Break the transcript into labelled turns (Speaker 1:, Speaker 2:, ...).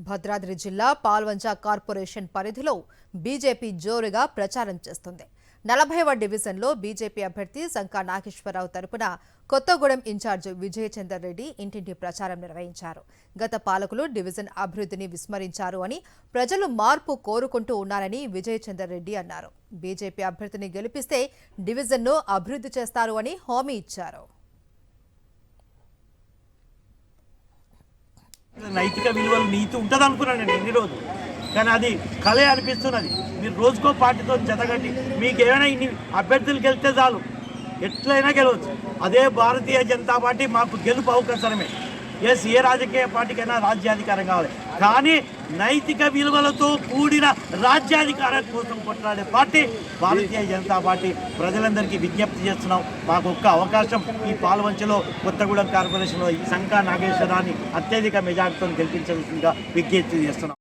Speaker 1: భద్రాద్రి జిల్లా పాల్వంచ కార్పొరేషన్ పరిధిలో బీజేపీ జోరుగా ప్రచారం చేస్తుంది. 40వ డివిజన్లో బీజేపీ అభ్యర్థి సంకా నాగేశ్వరరావు తరపున కొత్తగూడెం ఇన్ఛార్జ్ విజయచందర్ రెడ్డి ఇంటింటి ప్రచారం నిర్వహించారు. గత పాలకులు డివిజన్ అభివృద్ధిని విస్మరించారు అని, ప్రజలు మార్పు కోరుకుంటూ ఉన్నారని విజయచందర్ రెడ్డి అన్నారు. బీజేపీ అభ్యర్థిని గెలిపిస్తే డివిజన్ను అభివృద్ధి చేస్తారు అని హామీ ఇచ్చారు.
Speaker 2: నైతిక విలువలు నీతి ఉంటుంది అనుకున్నాను నేను ఎన్ని రోజులు, కానీ అది కళే అనిపిస్తున్నది. మీరు రోజుకో పార్టీతో జతగట్టి మీకు ఏమైనా ఇన్ని అభ్యర్థులు గెలిస్తే చాలు, ఎట్లయినా గెలవచ్చు. అదే భారతీయ జనతా పార్టీ మాకు గెలుపు అవకాశమే. ఎస్, ఏ రాజకీయ పార్టీకైనా రాజ్యాధికారం కావాలి, కానీ నైతిక విలువలతో కూడిన రాజ్యాధికారం కోసం కొట్లాడే పార్టీ భారతీయ జనతా పార్టీ. ప్రజలందరికీ విజ్ఞప్తి చేస్తున్నాం, మాకు ఒక్క అవకాశం ఈ పాల్వంచలో కొత్తగూడెం కార్పొరేషన్లో ఈ సంకా నాగేశ్వరాన్ని అత్యధిక మెజార్టీతో గెలిపించాల్సిందిగా విజ్ఞప్తి చేస్తున్నాం.